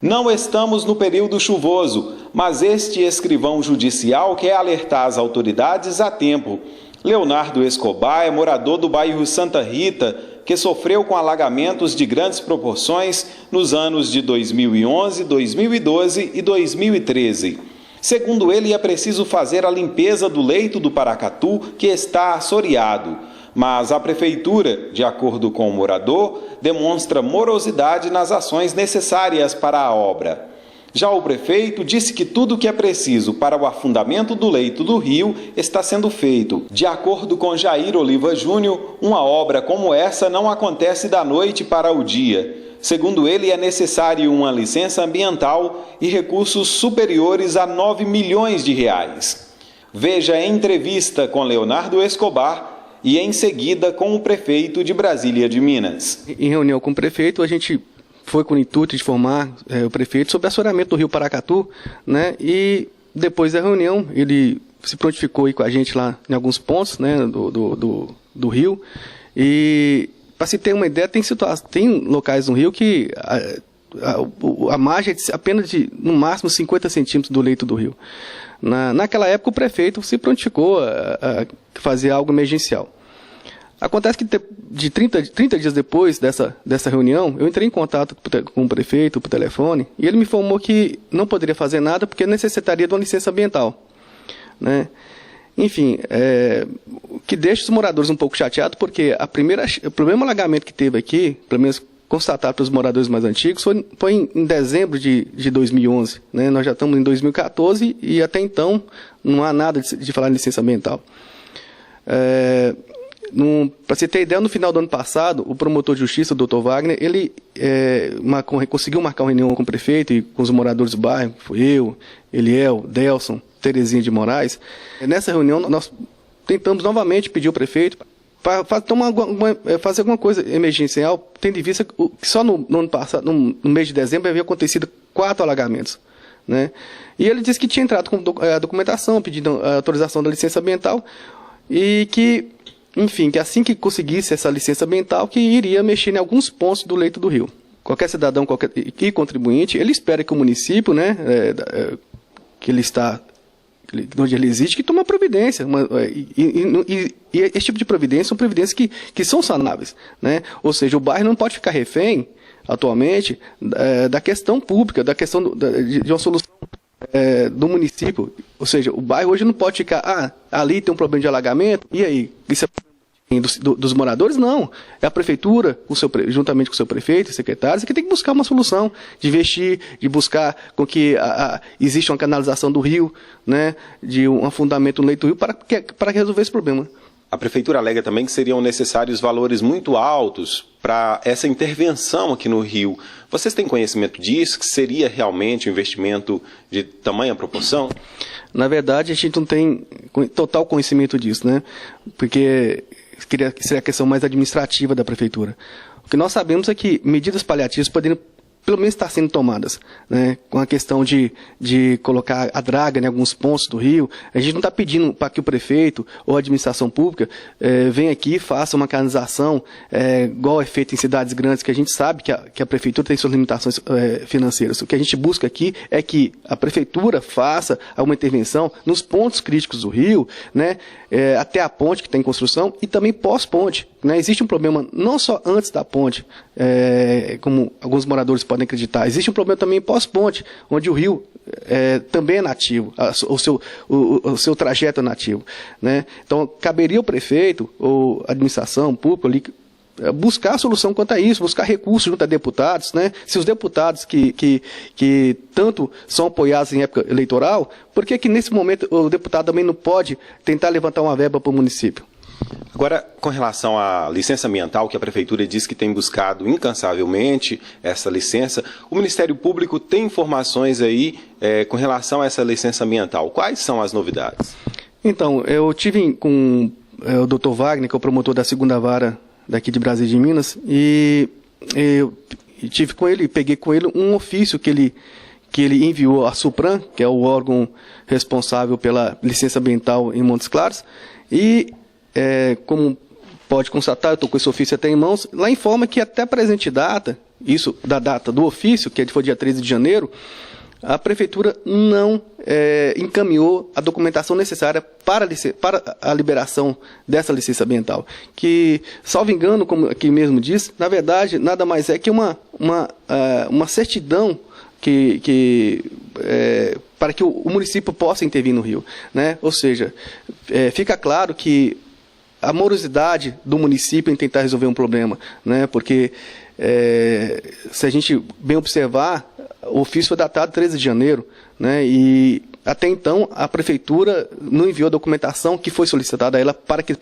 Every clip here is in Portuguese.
Não estamos no período chuvoso, mas este escrivão judicial quer alertar as autoridades a tempo. Leonardo Escobar é morador do bairro Santa Rita, que sofreu com alagamentos de grandes proporções nos anos de 2011, 2012 e 2013. Segundo ele, é preciso fazer a limpeza do leito do Paracatu, que está assoreado. Mas a prefeitura, de acordo com o morador, demonstra morosidade nas ações necessárias para a obra. Já o prefeito disse que tudo o que é preciso para o afundamento do leito do rio está sendo feito. De acordo com Jair Oliva Júnior, uma obra como essa não acontece da noite para o dia. Segundo ele, é necessário uma licença ambiental e recursos superiores a 9 milhões de reais. Veja a entrevista com Leonardo Escobar e em seguida com o prefeito de Brasília de Minas. Em reunião com o prefeito, a gente foi com o intuito de informar o prefeito sobre o assoreamento do rio Paracatu, né? E depois da reunião, ele se prontificou aí com a gente lá em alguns pontos, né, do rio. E, para se ter uma ideia, tem locais no rio que a margem é apenas de, no máximo, 50 centímetros do leito do rio. Naquela época, o prefeito se prontificou a fazer algo emergencial. Acontece que de 30 dias depois dessa reunião, eu entrei em contato com o prefeito por telefone e ele me informou que não poderia fazer nada porque necessitaria de uma licença ambiental, né? Enfim, o que deixa os moradores um pouco chateados, porque o primeiro alagamento que teve aqui, pelo menos constatado pelos moradores mais antigos, foi em dezembro de 2011. Né? Nós já estamos em 2014 e até então não há nada de falar em licença ambiental. Para você ter ideia, no final do ano passado, o promotor de justiça, o Dr. Wagner, ele conseguiu marcar uma reunião com o prefeito e com os moradores do bairro, foi eu, Eliel, Delson, Terezinha de Moraes. Nessa reunião, nós tentamos novamente pedir ao prefeito para fazer alguma coisa emergencial, tendo em vista que só no ano passado, no mês de dezembro, havia acontecido 4 alagamentos. Né? E ele disse que tinha entrado com a documentação, pedindo a autorização da licença ambiental, e que, enfim, que assim que conseguisse essa licença ambiental, que iria mexer em alguns pontos do leito do rio. Qualquer cidadão e contribuinte, ele espera que o município, né, que ele está, onde ele existe, que tome providência. E esse tipo de providência são providências que são sanáveis. Né? Ou seja, o bairro não pode ficar refém, atualmente, da questão pública, da questão de uma solução do município. Ou seja, o bairro hoje não pode ficar, ali tem um problema de alagamento, e aí? Isso é dos moradores? Não. É a prefeitura, juntamente com o seu prefeito e secretários, que tem que buscar uma solução, de investir, de buscar com que exista uma canalização do rio, né, de um afundamento no leito do rio, para resolver esse problema. A prefeitura alega também que seriam necessários valores muito altos para essa intervenção aqui no rio. Vocês têm conhecimento disso, que seria realmente um investimento de tamanha proporção? Na verdade, a gente não tem total conhecimento disso, né? Porque seria a questão mais administrativa da prefeitura. O que nós sabemos é que medidas paliativas poderiam, pelo menos, estar sendo tomadas, né? Com a questão de colocar a draga em alguns pontos do rio. A gente não está pedindo para que o prefeito ou a administração pública venha aqui e faça uma canalização igual é feito em cidades grandes, que a gente sabe que a prefeitura tem suas limitações financeiras. O que a gente busca aqui é que a prefeitura faça uma intervenção nos pontos críticos do rio, né? Até a ponte que está em construção e também pós-ponte. Né? Existe um problema não só antes da ponte, como alguns moradores podem acreditar, existe um problema também pós-ponte, onde o rio também é nativo, o seu trajeto é nativo. Né? Então, caberia ao prefeito ou à administração pública ali, buscar a solução quanto a isso, buscar recursos junto a deputados, né? Se os deputados que tanto são apoiados em época eleitoral, por que nesse momento o deputado também não pode tentar levantar uma verba para o município? Agora, com relação à licença ambiental, que a prefeitura diz que tem buscado incansavelmente essa licença, o Ministério Público tem informações aí com relação a essa licença ambiental. Quais são as novidades? Então, eu tive com o Dr. Wagner, que é o promotor da 2ª Vara daqui de Brasília de Minas, e eu tive com ele, peguei com ele um ofício que ele enviou à SUPRAM, que é o órgão responsável pela licença ambiental em Montes Claros, e como pode constatar, eu estou com esse ofício até em mãos, lá informa que até a presente data, isso da data do ofício, que foi dia 13 de janeiro, a Prefeitura não encaminhou a documentação necessária para a liberação dessa licença ambiental. Que, salvo engano, como aqui mesmo diz, na verdade, nada mais é que uma certidão para que o município possa intervir no rio, né? Ou seja, fica claro que a morosidade do município em tentar resolver um problema, né? Porque se a gente bem observar, o ofício foi datado 13 de janeiro, né? E até então a Prefeitura não enviou a documentação que foi solicitada a ela para que eles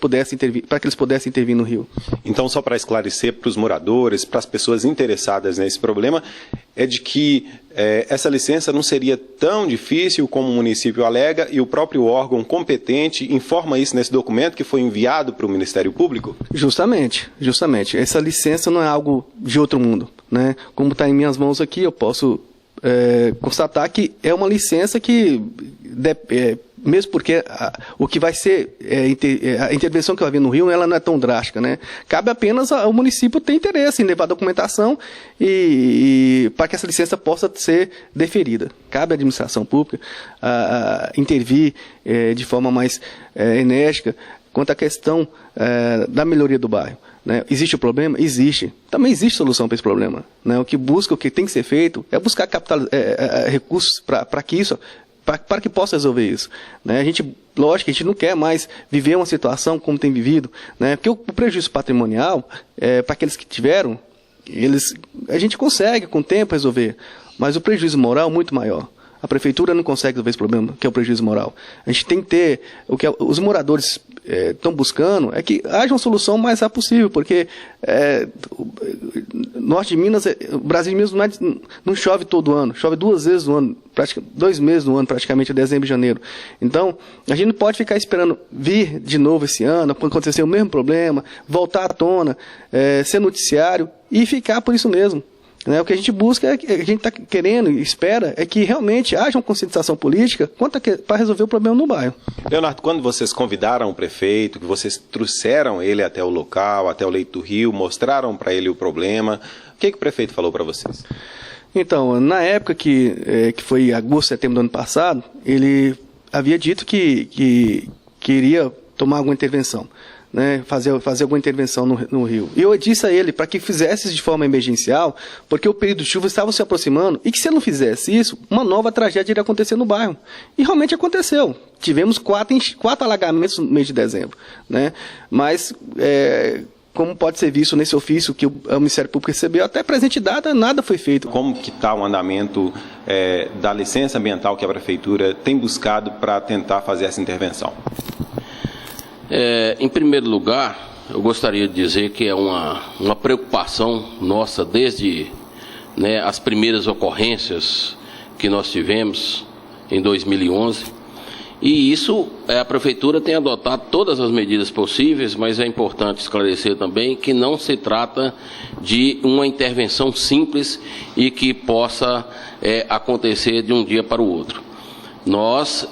pudessem intervir no rio. Então, só para esclarecer para os moradores, para as pessoas interessadas nesse problema, é de que essa licença não seria tão difícil como o município alega e o próprio órgão competente informa isso nesse documento que foi enviado para o Ministério Público? Justamente. Essa licença não é algo de outro mundo, né? Como está em minhas mãos aqui, eu posso constatar que é uma licença que, mesmo porque o que vai ser, a intervenção que vai vir no rio, ela não é tão drástica, né? Cabe apenas ao município ter interesse em levar a documentação e para que essa licença possa ser deferida. Cabe à administração pública intervir de forma mais enérgica quanto à questão da melhoria do bairro. Né? Existe o problema? Existe. Também existe solução para esse problema. Né? O que tem que ser feito é buscar recursos para que possa resolver isso. Né? Lógico que a gente não quer mais viver uma situação como tem vivido, né? Porque o prejuízo patrimonial, para aqueles que tiveram, a gente consegue com o tempo resolver, mas o prejuízo moral é muito maior. A Prefeitura não consegue resolver esse problema, que é o prejuízo moral. A gente tem que ter, o que os moradores estão buscando, é que haja uma solução o mais rápido possível, porque norte de Minas, o Brasil mesmo não chove todo ano, chove 2 vezes no ano, 2 meses no ano, praticamente, dezembro e janeiro. Então, a gente não pode ficar esperando vir de novo esse ano, acontecer o mesmo problema, voltar à tona, ser noticiário e ficar por isso mesmo. O que a gente busca, a gente está querendo e espera, é que realmente haja uma conscientização política para resolver o problema no bairro. Leonardo, quando vocês convidaram o prefeito, que vocês trouxeram ele até o local, até o leito do rio, mostraram para ele o problema, o que o prefeito falou para vocês? Então, na época que foi agosto, setembro do ano passado, ele havia dito que iria tomar alguma intervenção. Né, fazer alguma intervenção no rio. E eu disse a ele para que fizesse de forma emergencial, porque o período de chuva estava se aproximando e que se ele não fizesse isso, uma nova tragédia iria acontecer no bairro. E realmente aconteceu. Tivemos 4 alagamentos no mês de dezembro. Né? Mas, como pode ser visto nesse ofício que o Ministério Público recebeu, até presente data, nada foi feito. Como que está o andamento da licença ambiental que a Prefeitura tem buscado para tentar fazer essa intervenção? Em primeiro lugar, eu gostaria de dizer que é uma preocupação nossa desde as primeiras ocorrências que nós tivemos em 2011, e isso a Prefeitura tem adotado todas as medidas possíveis, mas é importante esclarecer também que não se trata de uma intervenção simples e que possa acontecer de um dia para o outro. Nós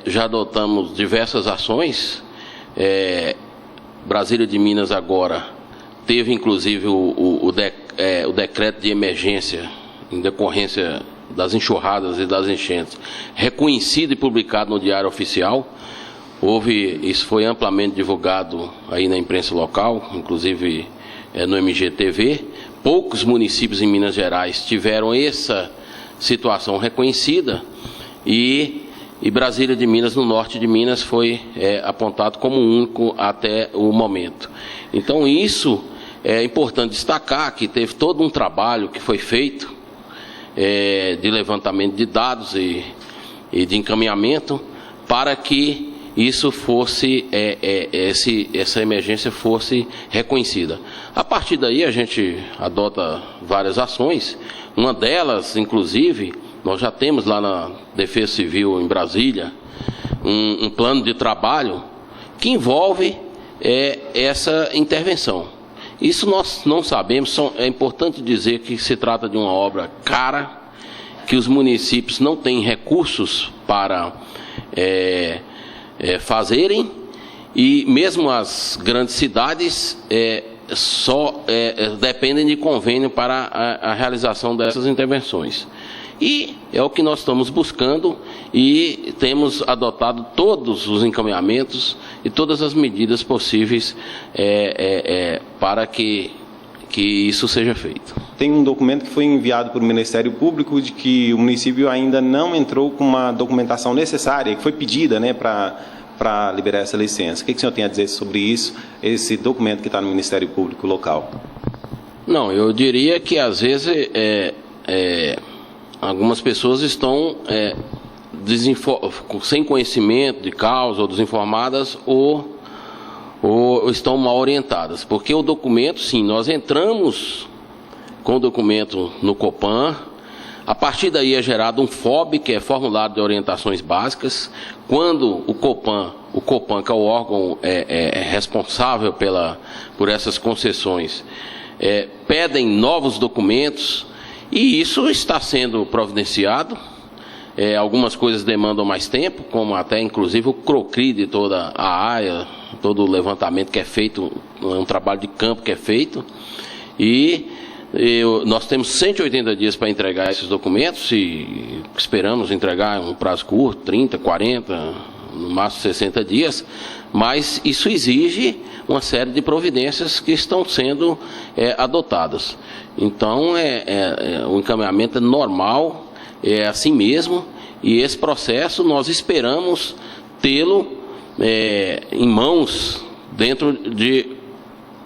já adotamos diversas ações. Brasília de Minas agora teve inclusive o decreto de emergência em decorrência das enxurradas e das enchentes, reconhecido e publicado no Diário Oficial. Isso foi amplamente divulgado aí na imprensa local, inclusive no MGTV. Poucos municípios em Minas Gerais tiveram essa situação reconhecida e Brasília de Minas, no norte de Minas, foi apontado como único até o momento. Então, isso é importante destacar, que teve todo um trabalho que foi feito de levantamento de dados e de encaminhamento para que isso fosse, essa emergência fosse reconhecida. A partir daí, a gente adota várias ações. Uma delas, inclusive, nós já temos lá na Defesa Civil em Brasília um plano de trabalho que envolve essa intervenção. Isso nós não sabemos, é importante dizer que se trata de uma obra cara, que os municípios não têm recursos para fazerem, e mesmo as grandes cidades dependem de convênio para a realização dessas intervenções. E é o que nós estamos buscando e temos adotado todos os encaminhamentos e todas as medidas possíveis para que isso seja feito. Tem um documento que foi enviado para o Ministério Público de que o município ainda não entrou com uma documentação necessária, que foi pedida, né, para liberar essa licença. O que o senhor tem a dizer sobre isso, esse documento que está no Ministério Público local? Não, eu diria que às vezes algumas pessoas estão sem conhecimento de causa ou desinformadas ou estão mal orientadas. Porque o documento, sim, nós entramos com o documento no Copan, a partir daí é gerado um FOB, que é Formulário de Orientações Básicas. Quando o Copan, que é o órgão responsável por essas concessões, pedem novos documentos, e isso está sendo providenciado. Algumas coisas demandam mais tempo, como até inclusive o CROCRI de toda a área, todo o levantamento que é feito, um trabalho de campo que é feito, e nós temos 180 dias para entregar esses documentos e esperamos entregar em um prazo curto, 30, 40, no máximo 60 dias, mas isso exige uma série de providências que estão sendo adotadas. Então, o encaminhamento é normal, é assim mesmo, e esse processo nós esperamos tê-lo em mãos dentro de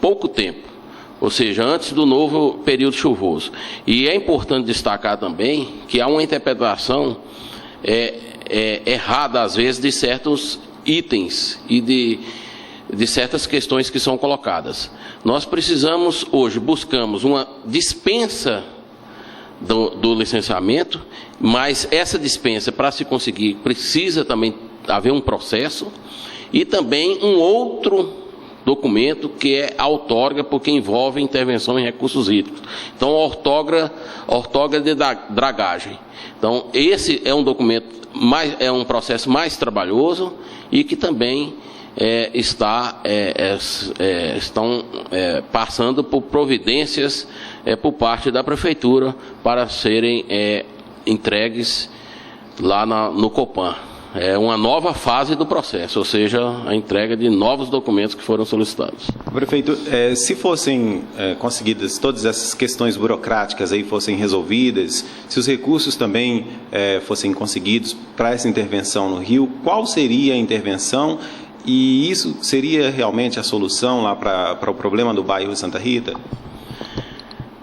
pouco tempo, ou seja, antes do novo período chuvoso. E é importante destacar também que há uma interpretação errada, às vezes, de certos itens e de certas questões que são colocadas. Nós precisamos, hoje, buscamos uma dispensa do licenciamento, mas essa dispensa, para se conseguir, precisa também haver um processo e também um outro documento que é a outorga, porque envolve intervenção em recursos hídricos. Então, a outorga de dragagem. Então, esse é um documento, é um processo mais trabalhoso e que também estão passando por providências por parte da Prefeitura para serem entregues lá no Copan. É uma nova fase do processo, ou seja, a entrega de novos documentos que foram solicitados. Prefeito, se fossem conseguidas todas essas questões burocráticas aí fossem resolvidas, se os recursos também fossem conseguidos para essa intervenção no Rio, qual seria a intervenção? E isso seria realmente a solução lá para o problema do bairro Santa Rita?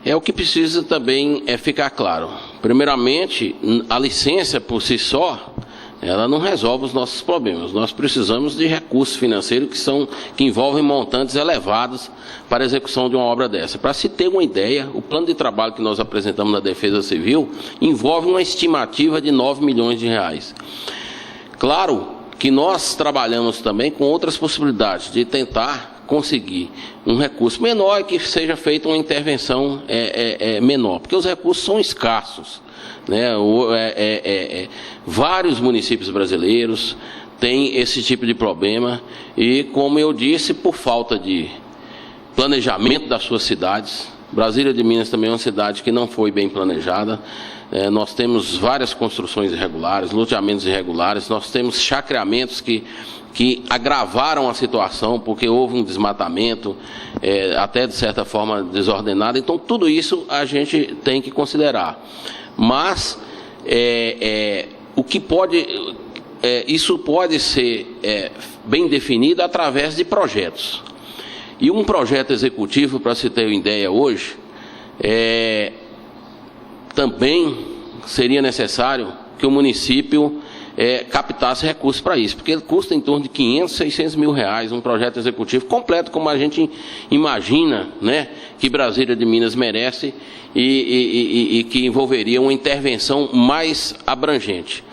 O que precisa também ficar claro. Primeiramente, a licença por si só, ela não resolve os nossos problemas. Nós precisamos de recursos financeiros que envolvem montantes elevados para a execução de uma obra dessa. Para se ter uma ideia, o plano de trabalho que nós apresentamos na Defesa Civil envolve uma estimativa de 9 milhões de reais. Claro que nós trabalhamos também com outras possibilidades de tentar conseguir um recurso menor e que seja feita uma intervenção menor, porque os recursos são escassos, né? Vários municípios brasileiros têm esse tipo de problema e, como eu disse, por falta de planejamento das suas cidades. Brasília de Minas também é uma cidade que não foi bem planejada. Nós temos várias construções irregulares, loteamentos irregulares, nós temos chacreamentos que agravaram a situação, porque houve um desmatamento, até de certa forma desordenado. Então, tudo isso a gente tem que considerar. Mas, isso pode ser bem definido através de projetos. E um projeto executivo, para se ter uma ideia hoje, também seria necessário que o município captasse recursos para isso, porque ele custa em torno de 500, 600 mil reais, um projeto executivo completo, como a gente imagina, né, que Brasília de Minas merece e que envolveria uma intervenção mais abrangente.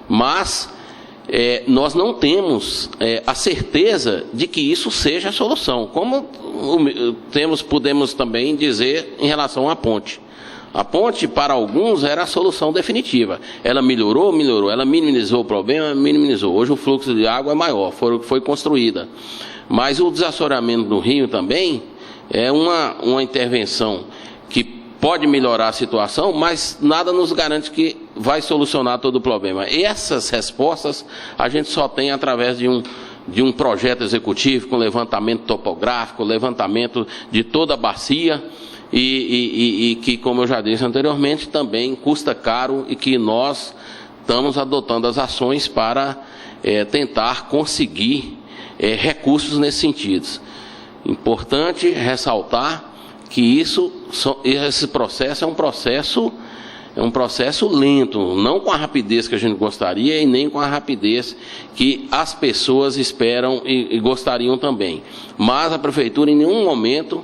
Mas nós não temos a certeza de que isso seja a solução, como podemos também dizer em relação à ponte. A ponte, para alguns, era a solução definitiva. Ela melhorou, ela minimizou o problema, minimizou. Hoje o fluxo de água é maior, foi construída. Mas o desassoreamento do rio também é uma intervenção que pode melhorar a situação, mas nada nos garante que vai solucionar todo o problema. E essas respostas a gente só tem através de um projeto executivo com levantamento topográfico, levantamento de toda a bacia e que, como eu já disse anteriormente, também custa caro e que nós estamos adotando as ações para tentar conseguir recursos nesse sentido. Importante ressaltar que esse processo é um processo lento, não com a rapidez que a gente gostaria e nem com a rapidez que as pessoas esperam e gostariam também. Mas a Prefeitura em nenhum momento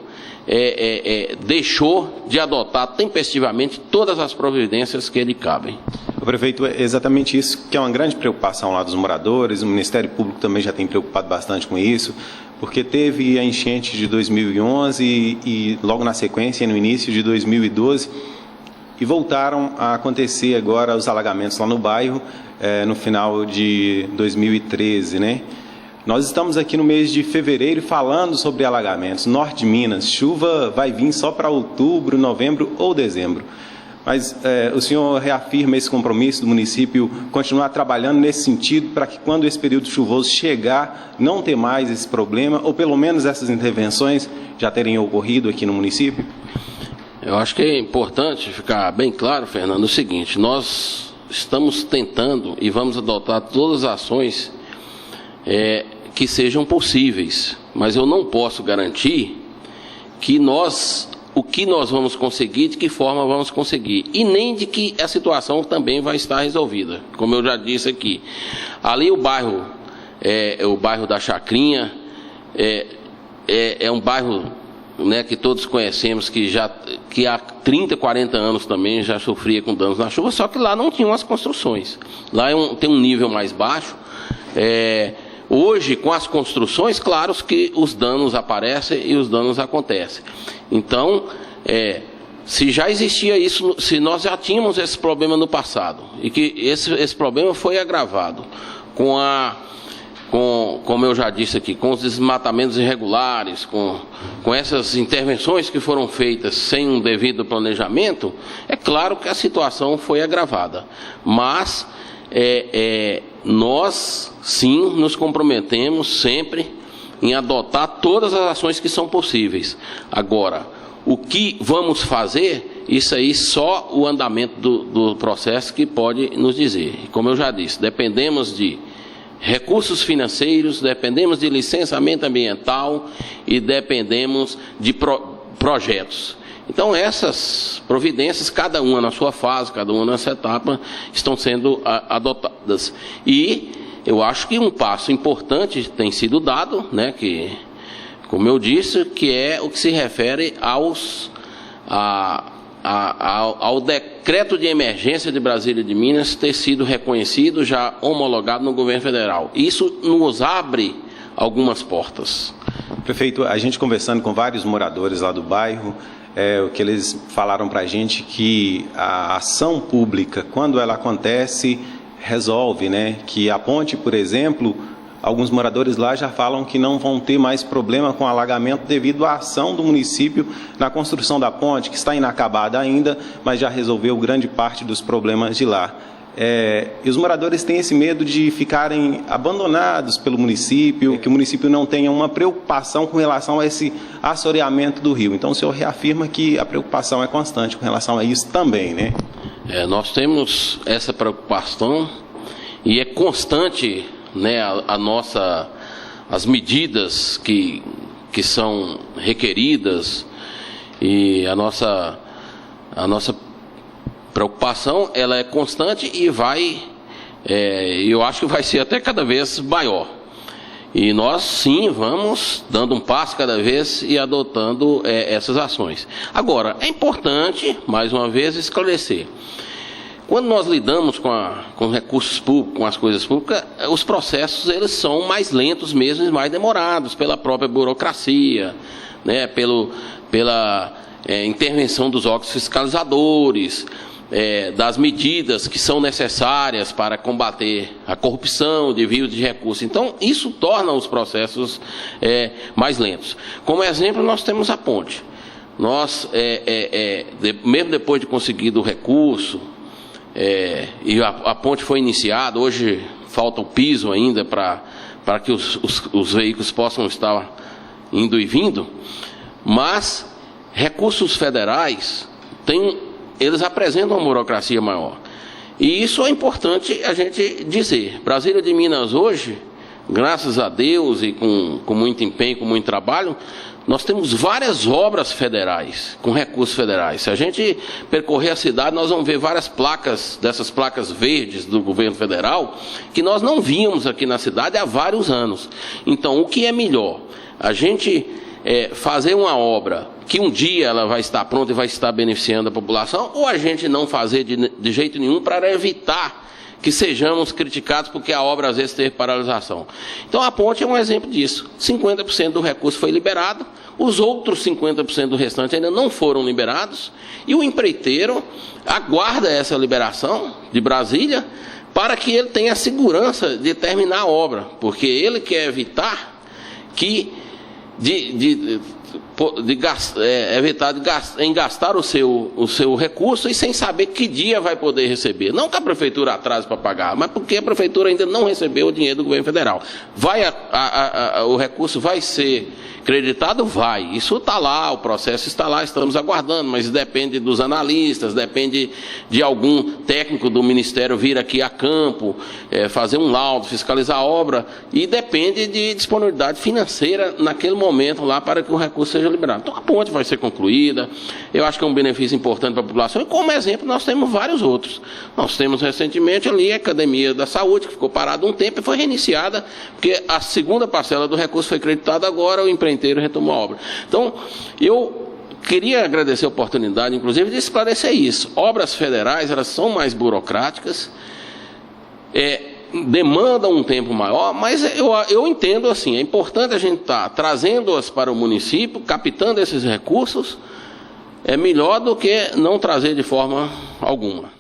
deixou de adotar tempestivamente todas as providências que lhe cabem. Prefeito, é exatamente isso que é uma grande preocupação lá dos moradores. O Ministério Público também já tem preocupado bastante com isso, porque teve a enchente de 2011 e logo na sequência, no início de 2012, e voltaram a acontecer agora os alagamentos lá no bairro, no final de 2013, né? Nós estamos aqui no mês de fevereiro falando sobre alagamentos. Norte de Minas, chuva vai vir só para outubro, novembro ou dezembro. Mas o senhor reafirma esse compromisso do município continuar trabalhando nesse sentido para que quando esse período chuvoso chegar, não ter mais esse problema, ou pelo menos essas intervenções já terem ocorrido aqui no município? Eu acho que é importante ficar bem claro, Fernando, o seguinte: nós estamos tentando e vamos adotar todas as ações que sejam possíveis, mas eu não posso garantir que o que nós vamos conseguir, de que forma vamos conseguir, e nem de que a situação também vai estar resolvida. Como eu já disse aqui, ali o bairro da Chacrinha, é um bairro, né, que todos conhecemos, que há 30, 40 anos também já sofria com danos na chuva, só que lá não tinham as construções. Lá tem um nível mais baixo. Hoje, com as construções, claro que os danos aparecem e os danos acontecem. Então, se já existia isso, se nós já tínhamos esse problema no passado, e que esse problema foi agravado como eu já disse aqui, com os desmatamentos irregulares, com essas intervenções que foram feitas sem um devido planejamento, é claro que a situação foi agravada. Mas nós, sim, nos comprometemos sempre em adotar todas as ações que são possíveis. Agora, o que vamos fazer, isso aí só o andamento do processo que pode nos dizer. Como eu já disse, dependemos de recursos financeiros, dependemos de licenciamento ambiental e dependemos de projetos. Então, essas providências, cada uma na sua fase, cada uma nessa etapa, estão sendo adotadas. E eu acho que um passo importante tem sido dado, né, que, como eu disse, que é o que se refere ao decreto de emergência de Brasília e de Minas ter sido reconhecido, já homologado no governo federal. Isso nos abre algumas portas. Prefeito, a gente conversando com vários moradores lá do bairro, o que eles falaram para a gente que a ação pública, quando ela acontece, resolve, né? Que a ponte, por exemplo, alguns moradores lá já falam que não vão ter mais problema com alagamento devido à ação do município na construção da ponte, que está inacabada ainda, mas já resolveu grande parte dos problemas de lá. E os moradores têm esse medo de ficarem abandonados pelo município, que o município não tenha uma preocupação com relação a esse assoreamento do rio. Então o senhor reafirma que a preocupação é constante com relação a isso também, né? Nós temos essa preocupação e é constante, né, as medidas que são requeridas, e a nossa preocupação, ela é constante e eu acho que vai ser até cada vez maior. E nós, sim, vamos dando um passo cada vez e adotando essas ações. Agora, é importante, mais uma vez, esclarecer. Quando nós lidamos com recursos públicos, com as coisas públicas, os processos eles são mais lentos mesmo e mais demorados pela própria burocracia, né, pela intervenção dos órgãos fiscalizadores. das medidas que são necessárias para combater a corrupção, o desvio de recursos. Então, isso torna os processos mais lentos. Como exemplo, nós temos a ponte. Nós, mesmo depois de conseguido o recurso, e a ponte foi iniciada, hoje falta o piso ainda para que os veículos possam estar indo e vindo, mas recursos federais eles apresentam uma burocracia maior. E isso é importante a gente dizer. Brasília de Minas hoje, graças a Deus e com muito empenho, com muito trabalho, nós temos várias obras federais, com recursos federais. Se a gente percorrer a cidade, nós vamos ver várias placas, dessas placas verdes do governo federal, que nós não víamos aqui na cidade há vários anos. Então, o que é melhor? A gente fazer uma obra que um dia ela vai estar pronta e vai estar beneficiando a população, ou a gente não fazer de jeito nenhum para evitar que sejamos criticados porque a obra às vezes teve paralisação. Então a ponte é um exemplo disso. 50% do recurso foi liberado, os outros 50% do restante ainda não foram liberados, e o empreiteiro aguarda essa liberação de Brasília para que ele tenha a segurança de terminar a obra, porque ele quer evitar que gastar o seu recurso e sem saber que dia vai poder receber. Não que a prefeitura atrase para pagar, mas porque a prefeitura ainda não recebeu o dinheiro do governo federal. O recurso vai ser creditado? Vai. Isso está lá, o processo está lá, estamos aguardando, mas depende dos analistas, depende de algum técnico do Ministério vir aqui a campo, fazer um laudo, fiscalizar a obra, e depende de disponibilidade financeira naquele momento lá para que o recurso seja liberado. Então a ponte vai ser concluída, eu acho que é um benefício importante para a população, e como exemplo nós temos vários outros. Nós temos recentemente ali a Academia da Saúde, que ficou parada um tempo e foi reiniciada, porque a segunda parcela do recurso foi creditada agora, o empreiteiro retomou a obra. Então, eu queria agradecer a oportunidade, inclusive, de esclarecer isso. Obras federais, elas são mais burocráticas, demandam um tempo maior, mas eu entendo assim, é importante a gente estar trazendo-as para o município, captando esses recursos, é melhor do que não trazer de forma alguma.